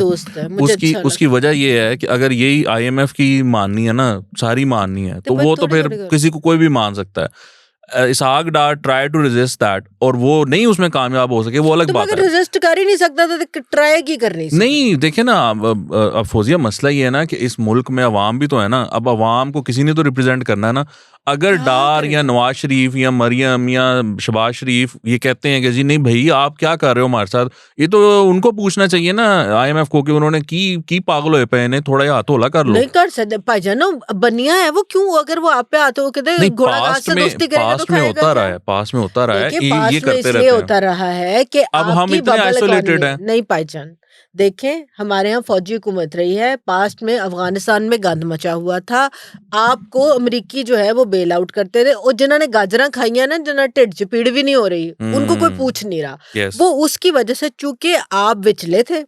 उसकी वजह ये है कि अगर यही IMF की माननी है ना, सारी माननी है, तो वो तो फिर किसी को कोई भी मान सकता है। इसहाक डार ट्राई टू रेजिस्ट दैट, और वो नहीं उसमें कामयाब हो सके, वो अलग बात है। रेजिस्ट कर ही नहीं सकता तो ट्राई की करनी नहीं। देखे ना अब फौजिया, मसला ये है ना कि इस मुल्क में अवाम भी तो है ना, अब अवाम को किसी ने तो रिप्रेजेंट करना है ना। अगर डार या नवाज शरीफ या मरियम या शहबाज शरीफ ये कहते हैं कि जी नहीं भाई आप क्या कर रहे हो हमारे साथ, ये तो उनको पूछना चाहिए ना IMF को कि उन्होंने की पागल हुए पे ने थोड़ा हाथ होला कर लो। नहीं कर सकते भाईजान, बनिया है वो, क्यों अगर वो आप पे आते हो कहते घोड़ा घास से दोस्ती करेगा तो खाएगा। पास में होता रहा है, ये करते रहते हैं, होता रहा है कि अब हम इतने आइसोलेटेड हैं। नहीं पहचान, देखें हमारे यहाँ फौजी हुकूमत रही है, पास्ट में अफगानिस्तान में गंद मचा हुआ था, आपको अमेरिकी जो है वो बेल आउट करते थे, और जिन्होंने गाजरा खाइया ना, जिन्होंने टिड्ड च पीड़ भी नहीं हो रही, उनको कोई पूछ नहीं रहा, वो उसकी वजह से चूंकि आप विचले थे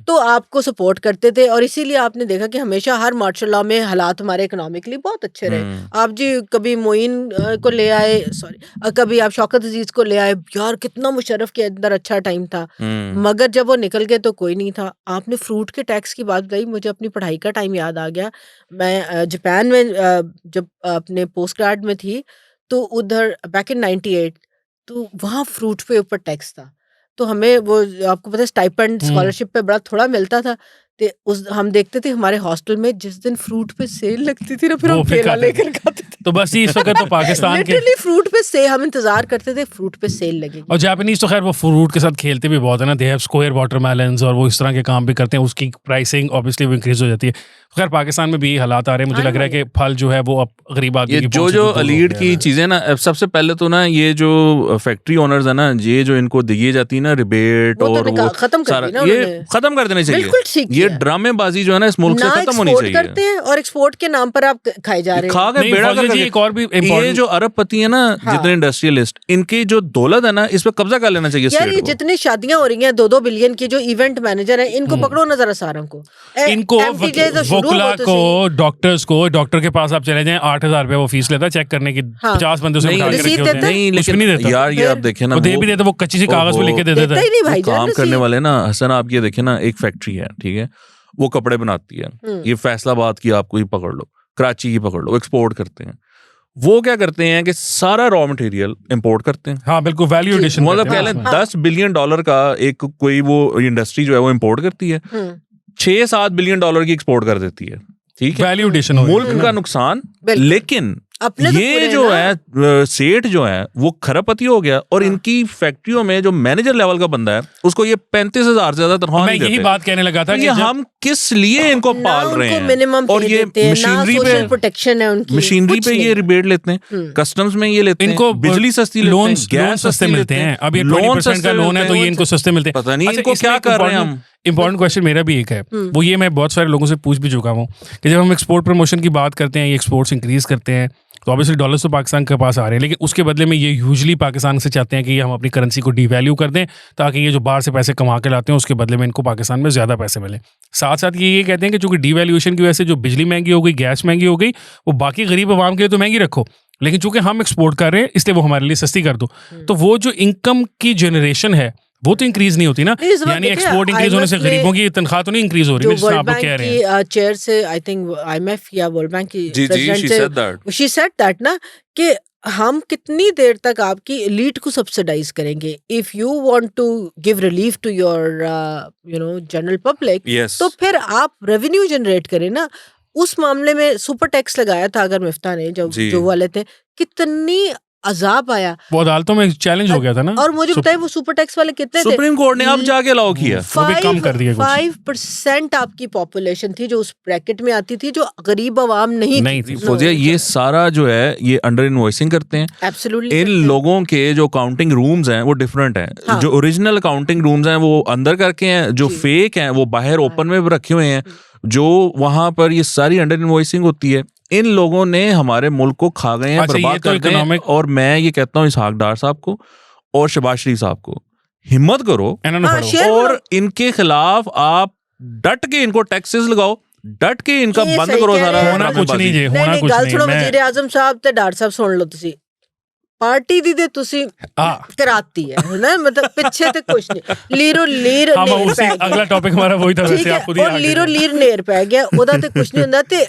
तो आपको सपोर्ट करते थे, और इसीलिए आपने देखा कि हमेशा हर मार्शल लॉ में हालात हमारे इकोनॉमिकली बहुत अच्छे रहे। आप जी कभी मोइन को ले आए, कभी आप शौकत अजीज को ले आए, यार कितना मुशर्रफ के अंदर अच्छा टाइम था, मगर जब वो निकल गए तो कोई नहीं था। आपने फ्रूट के टैक्स की बात बताई, मुझे अपनी पढ़ाई का टाइम याद आ गया। मैं जापान में जब अपने पोस्ट ग्रेड में थी तो उधर बैक इन 98, तो वहाँ फ्रूट पे ऊपर टैक्स था, तो हमें वो आपको पता है स्टाइपेंड स्कॉलरशिप पे बड़ा थोड़ा मिलता था, तो हम देखते थे हमारे हॉस्टल में जिस दिन फ्रूट पे सेल लगती थी ना, फिर हम केला लेकर खाते थे। तो बस इस वक्त तो पाकिस्तान के लिटरली फ्रूट पे सेल, हम इंतजार करते थे फ्रूट पे सेल लगेगी। और जापानीज तो खैर वो फ्रूट के साथ खेलते भी बहुत है ना, दे हैव स्क्वायर वाटरमेलन्स और वो इस तरह के काम भी करते हैं, उसकी प्राइसिंग ऑब्वियसली वो इंक्रीज हो जाती है। खैर पाकिस्तान में भी ये हालात आ रहे हैं, मुझे लग रहा है कि फल जो है वो अब गरीब आदमी की जो अलीड की चीजें ना, सबसे पहले तो ना ये जो फैक्ट्री ओनर्स है ना, ये जो इनको दी जाती है ना रिबेट और वो खत्म कर देना चाहिए। ये ड्रामेबाजी जो है ना इस मुल्क से खत्म होनी चाहिए। करते हैं और एक्सपोर्ट के नाम पर आप खाए जा रहे हैं। खा के बेड़ा एक और भी ये important- जो अरबपति है ना, जितने इंडस्ट्रियलिस्ट, इनकी जो दौलत है ना, इस पे कब्जा कर लेना चाहिए यार। ये जितनी शादियां हो रही हैं 2-2 बिलियन की, जो इवेंट मैनेजर है, इनको पकड़ो ना जरा सारों को। इनको वकीला को, डॉक्टर्स को, डॉक्टर के पास आप चले जाएं, 8,000 रुपए वो फीस लेता है चेक करने की, 50 बंदे से उठा के रखे होते हैं, कुछ भी नहीं देता यार। ये आप देखे ना, वो दे भी देता, वो कच्ची सी कागज पे लिख के दे देता है। काम करने वाले ना हसन, आप ये देखे ना, एक फैक्ट्री है, ठीक है, वो कपड़े बनाती है, ये फैसलाबाद की आपको ही पकड़ लो, कराची की पकड़ लो, एक्सपोर्ट करते हैं। वो क्या करते हैं कि सारा रॉ मटेरियल इंपोर्ट करते हैं। हाँ बिल्कुल, वैल्यू एडिशन। मतलब कह लें $10 बिलियन का एक कोई वो इंडस्ट्री जो है वो इंपोर्ट करती है, $6-7 बिलियन की एक्सपोर्ट कर देती है, ठीक है, वैल्यू एडिशन, मुल्क का नुकसान। लेकिन ये जो है सेठ जो है वो खरबपति हो गया, और इनकी फैक्ट्रियों में जो मैनेजर लेवल का बंदा है उसको ये 35,000 से ज्यादा तनख्वाह नहीं देते। मैं यही बात कहने लगा था कि हम किस लिए इनको पाल रहे हैं, मिनिमम और ये मशीनरी पे प्रोटेक्शन है उनकी, मशीनरी पे ये रिबेट लेते हैं, कस्टम्स में ये लेते हैं, इनको बिजली सस्ती लेते हैं, गैस सस्ते मिलते हैं। अब ये 20% का लोन है तो ये इनको सस्ते मिलते हैं। पता नहीं इनको क्या कर रहे हैं हम। इंपॉर्टेंट क्वेश्चन मेरा भी एक है, वो ये मैं बहुत सारे लोगों से पूछ भी चुका हूँ कि जब हम एक्सपोर्ट प्रमोशन की बात करते हैं, ये एक्सपोर्ट्स इंक्रीज करते हैं, तो ऑब्वियसली डॉलर्स तो पाकिस्तान के पास आ रहे हैं, लेकिन उसके बदले में ये यूजुअली पाकिस्तान से चाहते हैं कि हम अपनी करेंसी को डीवैल्यू कर दें, ताकि ये जो बाहर से पैसे कमा के लाते हैं उसके बदले में इनको पाकिस्तान में ज़्यादा पैसे मिले। साथ साथ ये कहते हैं कि चूंकि डीवैल्यूएशन की वजह से जो बिजली महंगी हो गई, गैस महंगी हो गई, वो बाकी गरीब आवाम के लिए तो महंगी रखो, लेकिन चूंकि हम एक्सपोर्ट कर रहे हैं इसलिए वो हमारे लिए सस्ती कर दो। तो वो जो इनकम की जनरेशन है वो तो इंक्रीज नहीं होती ना, यानी एक्सपोर्ट इंक्रीज होने से गरीबों की तनख्वाह तो नहीं इंक्रीज हो रही। आप कह रहे हैं चेयर से, आई थिंक IMF या वर्ल्ड बैंक की प्रेसिडेंट, शी सेड दैट ना कि हम कितनी देर तक आपकी एलीट को सब्सिडाइज करेंगे, if you want to give relief to your general public, तो फिर आप रेवेन्यू जनरेट करें ना। उस मामले में सुपर टैक्स लगाया था अगर मिफ्ता ने, जो वाले थे, कितनी अजाब आया, वो अदालतों में चैलेंज हो गया था ना। और मुझे बताइए वो सुपर टैक्स वाले कितने थे? सुप्रीम कोर्ट ने अब जाके अलाउ किया, वो भी कम कर दिया। 5% आपकी पॉपुलेशन थी जो उस ब्रैकेट में आती थी, जो गरीब आवाम नहीं थी। फौजिया, ये सारा जो है ये अंडर इनवॉइसिंग करते हैं। एब्सोल्युटली। इन लोगों के जो काउंटिंग रूम्स हैं वो डिफरेंट हैं। जो ओरिजिनल काउंटिंग रूम्स हैं वो अंदर करके हैं, जो फेक हैं वो बाहर ओपन में रखे हुए हैं, जो वहां पर ये सारी अंडर इनवॉइसिंग होती है। इन लोगों ने हमारे मुल्क को खा गए हैं, बर्बाद कर गए हैं। और मैं ये कहता हूँ इसहाक डार साहब को और शहबाज शरीफ साहब को, हिम्मत करो और इनके खिलाफ आप डट के इनको टैक्सेस लगाओ, डट के इनका बंद करो सारा। होना कुछ नहीं, होना कुछ नहीं। सुनो वज़ीर आज़म साहब ते डार साहब सुन लो, तुसी पार्टी दी ते तुसी कराती है ना, मतलब पीछे ते कुछ नहीं। लीरो लीर अगला टॉपिक हमारा वही था वैसे, आप खुद ही और लीरो लीर नेर पै गया, ओदा ते कुछ नहीं हुंदा। ते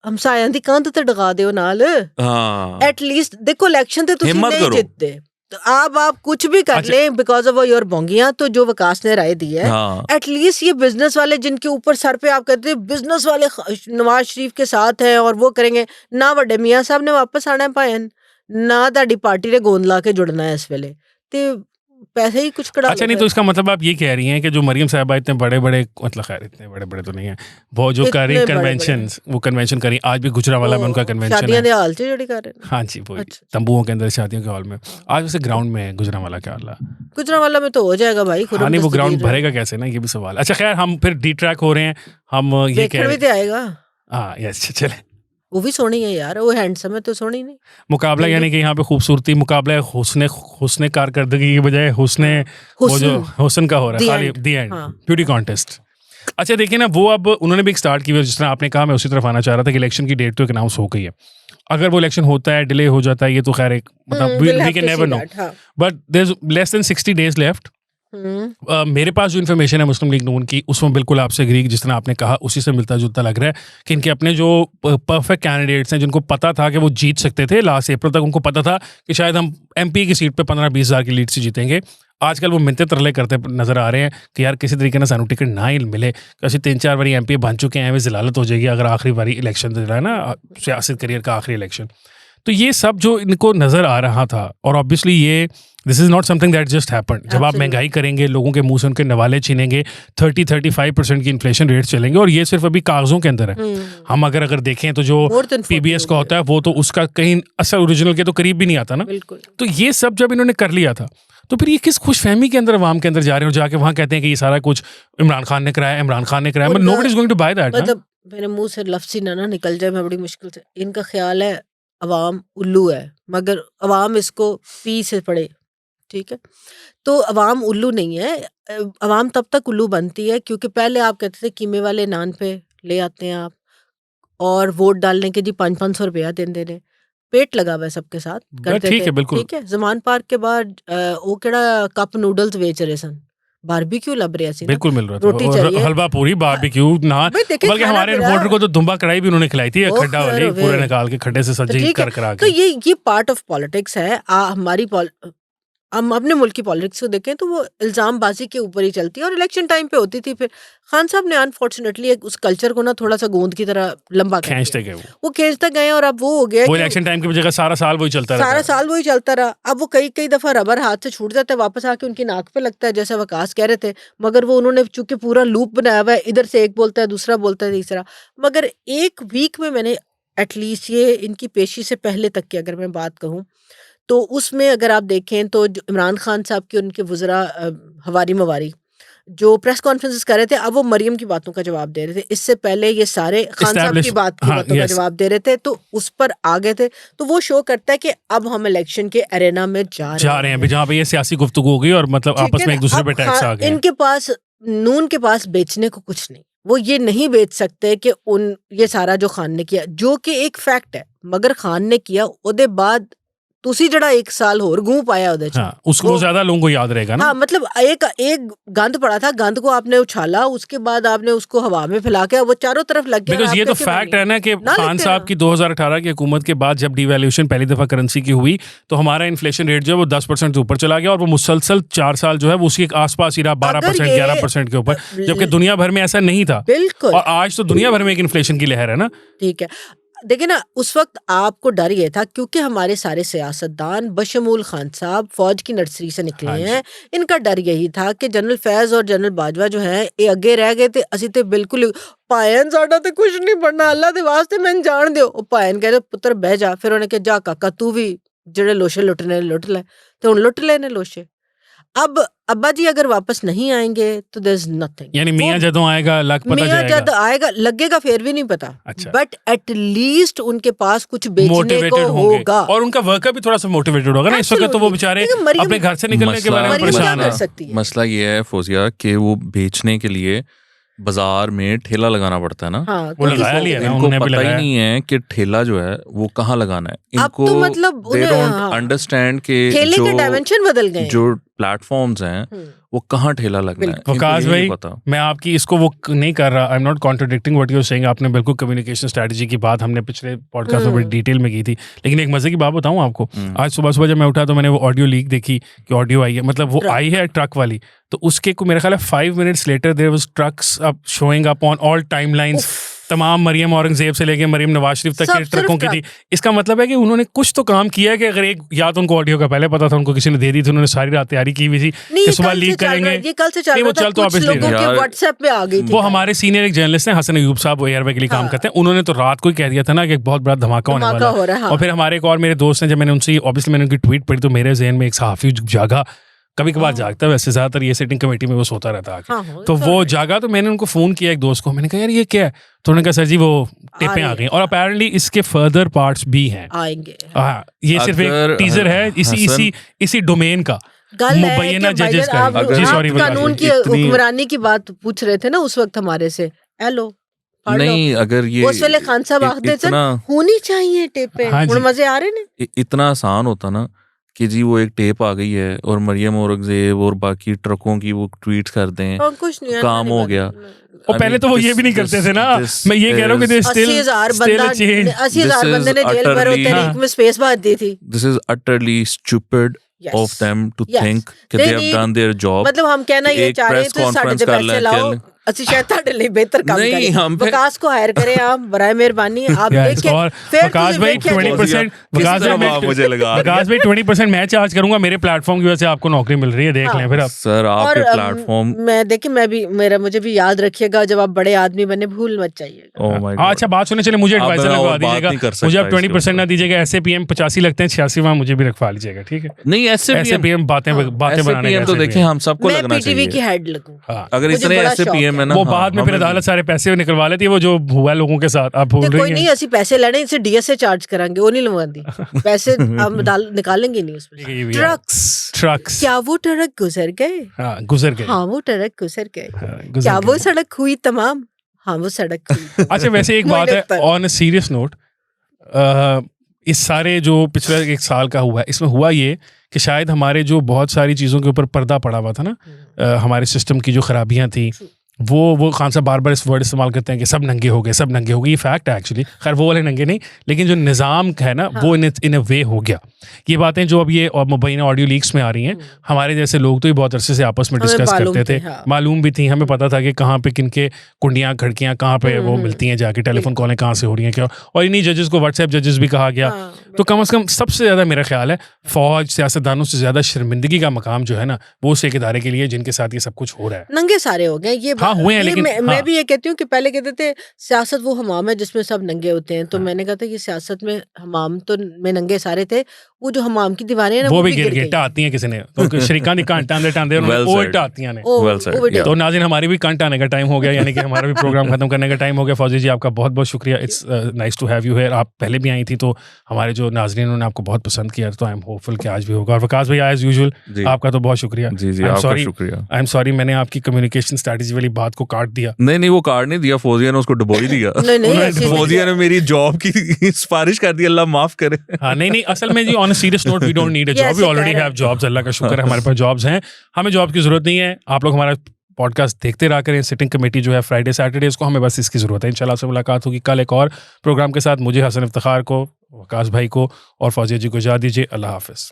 हमसायां दी कंध ते डगा दियो नाल, एटलीस्ट देखो इलेक्शन ते तुसी नहीं जीतते, तो आप कुछ भी कर लें बिकॉज ऑफ योर बोंगियां, तो जो विकास ने राय दी है, एटलीस्ट ये बिजनेस वाले जिनके ऊपर सर पे आप कहते हैं बिजनेस वाले नवाज शरीफ के साथ हैं और वो करेंगे ना, वड्डे मियां साहब ने वापस आना है पायन ना, ताड़ी पार्टी ने गोंद ला के जुड़ना है इस वेले, ते पैसे ही कुछ कड़ा। अच्छा, नहीं तो इसका मतलब आप ये कह रही हैं कि जो मरियम साहिबा इतने बड़े बड़े, मतलब खैर इतने बड़े बड़े तो नहीं है, वो जो कर रही कन्वेंशन, वो कन्वेंशन करी, आज भी गुजरावाला में उनका कन्वेंशन शादियां दे हाल से जड़ी कर रहे हैं। हाँ जी, वो तंबुओं के अंदर शादियों के हॉल में। आज वैसे ग्राउंड में है गुजरावाला के हाल, गुजरावाला में तो हो जाएगा भाई। हाँ नहीं, वो ग्राउंड भरेगा कैसे ना, ये भी सवाल। अच्छा खैर, हम फिर डी ट्रैक हो रहे हैं, हम ये कह रहे आएगा। हाँ यस, चले। वो भी सोनी है यार, वो हैंडसम है तो सोनी नहीं। मुकाबला यानी कि यहाँ पे खूबसूरती मुकाबला हुस्ने कारकर्दगी की बजाय वो जो हुस्न का हो रहा है, खाली दी एंड ब्यूटी कॉन्टेस्ट। अच्छा देखिए ना, वो अब उन्होंने भी एक स्टार्ट की, जिस तरह आपने कहा, मैं उसी तरफ आना चाह रहा था कि इलेक्शन की डेट तो एक अनाउंस हो गई है। अगर वो इलेक्शन होता है, डिले हो जाता है, ये तो खैर एक मतलब we can never know, but there is less than 60 days left. मेरे पास जो इन्फॉर्मेशन है मुस्लिम लीग नून की, उसमें बिल्कुल आपसे एग्री, जिस तरह आपने कहा उसी से मिलता जुलता लग रहा है कि इनके अपने जो परफेक्ट कैंडिडेट्स हैं, जिनको पता था कि वो जीत सकते थे, लास्ट अप्रैल तक उनको पता था कि शायद हम MP की सीट पे 15-20 हज़ार की लीड से जीतेंगे। आजकल वो मिन्नतें तरले करते नजर आ रहे हैं कि यार किसी तरीके से सानू टिकट ना ही मिले, क्योंकि 3-4 बारी MP बन चुके हैं, ज़लालत हो जाएगी अगर आखिरी बारी इलेक्शन जो है ना, सियासत करियर का आखिरी इलेक्शन। तो ये सब जो इनको नज़र आ रहा था, और ऑब्वियसली ये this is not something that just happen. जब आप महंगाई करेंगे, लोगों के मुंह से उनके नवाले छीनेंगे, 30-35% की इन्फ्लेशन रेट चलेंगे, और ये सिर्फ अभी कागजों के अंदर है। हम अगर देखें तो जो PBS का होता है वो तो उसका कहीं असल ओरिजिनल के तो करीब भी नहीं आता ना। तो ये सब जब इन्होंने कर लिया था, तो फिर ये किस खुशफहमी के अंदर अवाम के अंदर जा रहे हैं और जाके वहाँ कहते हैं कि ये सारा कुछ इमरान खान ने कराया, इमरान खान ने कराया, nobody is going to buy that. मतलब मेरे मुंह से लफ्ज़ ही ना निकल जाए, मैं बड़ी मुश्किल से, इनका ख्याल है अवाम उल्लू है, मगर अवाम इसको पी से पढ़े, ठीक है। तो अवाम उल्लू नहीं है, अवाम तब तक उल्लू बनती है क्योंकि पहले आप कहते थे कीमे वाले नान पे ले आते हैं आप, और वोट डालने के जी 500-500 रुपया देने, पेट लगा हुआ है सबके साथ करते ठीक थे, है, बिल्कुल ठीक है। जमान पार्क के बाद वो केड़ा कप नूडल्स बेच रहे सन, बारबेक्यू लब रहा सी, बिल्कुल मिल रहा था, रोटी चाहिए, हलवा पूरी, बारबेक्यू, नान, बल्कि हमारे रिपोर्टर को तो दुम्बा कढ़ाई भी उन्होंने खिलाई थी, खड्डा वाली पूरे निकाल के खड्डे से सब्जी कर करा के। तो ये पार्ट ऑफ पॉलिटिक्स है। हमारी हम अपने मुल्क की पॉलिटिक्स को देखें तो वो इल्जामबाजी के ऊपर ही चलती है, और इलेक्शन टाइम पे होती थी। फिर खान साहब ने अनफॉर्चुनेटली उस कल्चर को ना थोड़ा सा गोंद की तरह लंबा खींचते गए, वो खींचते गए, और अब वो हो गया वो इलेक्शन टाइम की जगह सारा साल वही चलता रहा, सारा साल वही चलता रहा। अब वो कई दफा रबर हाथ से छूट जाता है, वापस आके उनकी नाक पे लगता है, जैसे वकास कह रहे थे, मगर वो उन्होंने चूंकि पूरा लूप बनाया हुआ है, इधर से एक बोलता है, दूसरा बोलता है, तीसरा। मगर एक वीक में मैंने एटलीस्ट ये इनकी पेशी से पहले तक की अगर मैं बात कहूँ तो उसमें अगर आप देखें तो इमरान खान साहब की उनके वज़रा हवारी मवारी जो प्रेस कॉन्फ्रेंसेस कर रहे थे, अब वो मरियम की बातों का जवाब दे रहे थे। इससे पहले ये सारे खान साहब की बातों का जवाब दे रहे थे, तो उस पर आ गए थे। तो वो शो करता है कि अब हम इलेक्शन के अरेना में जा रहे हैं, जहाँ पे ये सियासी गुफ्तगू हो गई और मतलब आपस में एक दूसरे पे टैक्स आ गए। इनके पास नून के पास बेचने को कुछ नहीं, वो ये नहीं बेच सकते कि ये सारा जो खान ने किया, जो कि एक फैक्ट है, मगर खान ने किया ओदे बाद तुसी जड़ा एक साल होर घूम पाया उधर, हाँ, उसको ज्यादा लोगों को याद रहेगा ना। हाँ, मतलब एक गंद पड़ा था, गंद को आपने उछाला, उसके बाद आपने उसको हवा में फैला के वो चारों तरफ लग गया। बिकॉज ये तो फैक्ट है ना कि खान साहब की 2018 की हुकूमत के बाद जब डिवैल्यूएशन पहली दफा करेंसी की हुई तो हमारा इन्फ्लेशन रेट जो है वो 10% से ऊपर चला गया, और वो मुसलसल 4 साल जो है वो उसके आसपास ही रहा, 12% 11% के ऊपर, जबकि दुनिया भर में ऐसा नहीं था। बिल्कुल, और आज तो दुनिया भर में एक इन्फ्लेशन की लहर है ना। ठीक है, देखिए ना, उस वक्त आपको डर ये था क्योंकि हमारे सारे सियासतदान बशमूल खान साहब फौज की नर्सरी से निकले हैं। इनका डर यही था कि जनरल फैज और जनरल बाजवा जो हैं ये आगे रह गए थे, असी ते बिल्कुल पायन साडा ते कुछ नहीं बनना, अल्लाह दे वास्ते मैंने जान दियो। ओ पायन कहते पुत्र बह जा, फिर उन्हें कहा जा काका तू भी जेड़े लोशे लुटने लुट ले, तो हुण लुट लेने लोशे। अब अब्बा जी अगर वापस नहीं आएंगे तो देयर इज नथिंग, यानी मियां जदों आएगा लग पता जाएगा, मियां जद आएगा लगेगा फिर भी नहीं पता। अच्छा। बट एटलीस्ट उनके पास कुछ बेचने को होगा, और उनका वर्कर भी थोड़ा सा मोटिवेटेड होगा ना। इस वक्त तो वो बेचारे अपने घर से निकलने के बारे में परेशान है। मसला ये है फोजिया कि वो बेचने के लिए बाजार में ठेला लगाना पड़ता है ना। हाँ, वो लगाया लिया ना, इनको पता ही नहीं है कि ठेला जो है वो कहाँ लगाना है। इनको तो मतलब they don't understand कि ठेले के डायमेंशन बदल गए, जो प्लेटफॉर्म्स हैं वो कहाँ ठेला लगना है। वकास भाई, मैं आपकी इसको वो नहीं कर रहा, I am not contradicting what you are saying. आपने बिल्कुल कम्युनिकेशन स्ट्रेटजी की बात हमने पिछले पॉडकास्ट में बड़ी डिटेल में की थी, लेकिन एक मजे की बात बताऊं आपको। आज सुबह जब मैं उठा तो मैंने वो ऑडियो लीक देखी कि ऑडियो आई है, मतलब वो आई है ट्रक वाली, तो उसके को मेरा ख्याल है 5 minutes later there was trucks up showing up on all timelines, तमाम मरियम औरंगजेब से लेके मरियम नवाज शरीफ तक के ट्रकों की थी। इसका मतलब है कि उन्होंने कुछ तो काम किया है कि अगर एक या तो उनको ऑडियो का पहले पता था, उनको किसी ने दे दी थी, उन्होंने सारी रात तैयारी की हुई थी कि सुबह लीक करेंगे। ये कल से चल रहा था, कुछ लोगों के व्हाट्सएप पे आ गई थी। वो हमारे सीनियर एक जर्नलिस्ट हैं हसन अयूब साहब, वो एयरवे के लिए काम करते हैं, उन्होंने तो रात को ही कह दिया था ना कि एक बहुत बड़ा धमाका होने वाला है। और फिर हमारे एक और मेरे दोस्त हैं, जब मैंने उनसे ऑब्वियसली मैंने उनकी ट्वीट पढ़ी तो मेरे जहन में एक सहाफी जागा, कभी कभार जागता है वैसे, ज्यादातर ये सेटिंग कमेटी में वो सोता रहता है। तो वो जागा, तो मैंने उनको फोन किया एक दोस्त को, मैंने कहा यार ये क्या है, तो उन्होंने कहा सर जी वो टेपें आ गई, और अपेरेंटली इसके फर्दर पार्ट्स भी हैं आएंगे। हाँ, ये सिर्फ एक टीजर है इसी डोमेन का, मुबैना जजेस का। जी सॉरी, कानून की हुक्मरानी की बात पूछ रहे थे ना उस वक्त हमारे से। हेलो नहीं, अगर ये उस वेले खान साहब आखदे थे होनी चाहिए टेपें, हुण मजे आ रहे ने। इतना आसान होता ना कि जी वो एक टेप आ गई है और मरियम औरंगजेब और बाकी ट्रकों की वो ट्वीट कर दें, काम हो गया। और पहले तो वो ये भी नहीं करते थे ना। मैं ये कह रहा हूँ कि 80,000 बंदे ने जेल भर तहरीक में स्पेस बात दी थी। This is utterly stupid of them to think कि they have done their job. मतलब हम कहना ये चाह रहे थे साडे ते पैसे लाओ, ਅਸੀਂ शायद ਤੁਹਾਡੇ ਲਈ बेहतर काम करें, विकास को हायर करें आप, बराए मेहरबानी आप देखें। विकास भाई 20% मुझे लगा विकास भाई 20% मैं चार्ज करूंगा मेरे प्लेटफॉर्म की वजह से, आपको नौकरी मिल रही है, देख लें फिर आप। सर आपके प्लेटफॉर्म मैं देखिए, मैं भी मुझे भी याद रखिएगा जब आप बड़े आदमी बने, भूल मत जाइएगा। अच्छा बात सुनने चले, मुझे एडवाइजर लगवा दीजिएगा, मुझे आप 20% ना दीजिएगा। SAPM 85 लगते हैं, 86 वहाँ मुझे भी रखवा लीजिएगा, ठीक है? नहीं SAPM बातें बनाने तो देखें हम सबको लगना चाहिए। PTV की हेड लगूं, अगर इतने SAPM में ना वो बाद में फिर अदालत सारे पैसे निकलवा लेती है, वो जो हुआ लोगों के साथ। आप भूल रही कोई नहीं ऐसी पैसे लेने, इनसे डीएसए चार्ज करांगे, वो नहीं लगा पैसे हम निकालेंगे नहीं उसमें। ट्रक्स क्या वो ट्रक गुजर गए? गुजर गए। हाँ वो ट्रक गुजर गए। क्या वो सड़क हुई तमाम? हाँ वो सड़क हुई। अच्छा वैसे एक बात है ऑन अ सीरियस नोट, इस सारे जो पिछले 1 साल का हुआ है, इसमें हुआ ये कि शायद हमारे जो बहुत सारी चीज़ों के ऊपर पर्दा पड़ा हुआ था ना, हमारे सिस्टम की जो खराबियां थी, वो खान साहब बार बार इस वर्ड इस्तेमाल करते हैं कि सब नंगे हो गए, सब नंगे हो गए। ये फैक्ट है एक्चुअली, खैर वो वाले नंगे नहीं, लेकिन जो निज़ाम है ना वो इन अ वे हो गया। ये बातें जो अब ये मुबैना ऑडियो लीक्स में आ रही हैं, हमारे जैसे लोग तो ये बहुत अरसे से आपस में डिस्कस करते थे, मालूम भी थी, हमें पता था कि कहाँ पे किनके कुंडियाँ खिड़कियाँ कहाँ पे वो मिलती हैं जाके, टेलीफोन कॉलें कहाँ से हो रही हैं क्या। और इन्हीं जजेस को व्हाट्सएप जजेस भी कहा गया। तो कम से कम सबसे ज़्यादा मेरा ख्याल है फौज सियासतदानों से ज़्यादा शर्मिंदगी का मकाम जो है ना वो उस एक इदारे के लिए जिनके साथ ये सब कुछ हो रहा है। नंगे सारे हो गए ये। हाँ हुए हैं, लेकिन मैं भी ये कहती हूँ कि पहले कहते थे सियासत वो हमाम है जिसमें सब नंगे होते हैं, तो मैंने कहा था कि सियासत में हमाम तो में नंगे सारे थे, वो जो हमाम की दीवारें हैं वो भी गिर गई। आती हैं किसी ने तो श्रीकांत कांट टांदे ओल्ट आती हैं। तो नाज़रीन हमारी भी कांट आने का टाइम हो गया, यानी कि हमारा भी प्रोग्राम खत्म करने का टाइम हो गया। फौजी जी आपका बहुत बहुत शुक्रिया, it's nice to have you here. आप पहले भी आई थी तो हमारे जो नाज़रीन उन्होंने आपको बहुत पसंद किया, तो आई एम होपफुल कि आज भी होगा। और वकास भाई एज यूजुअल आपका तो बहुत शुक्रिया। आई एम सॉरी मैंने आपकी कम्युनिकेशन स्ट्रेटजी वाली बात को काट दिया। नहीं वो काट नहीं दिया, फौजिया ने उसको डुबो ही दिया। फौजिया ने मेरी जॉब की सिफारिश कर दी, अल्लाह माफ करे। हाँ नहीं असल में जी on a serious note we don't need a job, we already have jobs, अल्लाह का शुक्र है हमारे पास जॉब्स हैं, हमें जॉब की जरूरत नहीं है। आप लोग हमारा पॉडकास्ट देखते रहा करें। सिटिंग कमेटी जो है फ्राइडे सैटरडेज को, हमें बस इसकी ज़रूरत है। इंशाल्लाह से मुलाकात होगी कल एक और प्रोग्राम के साथ। मुझे हसन इफ्तिखार को, वकास भाई को और फौजिया जी को इजाज़त दीजिए। अल्लाह हाफ़िज़।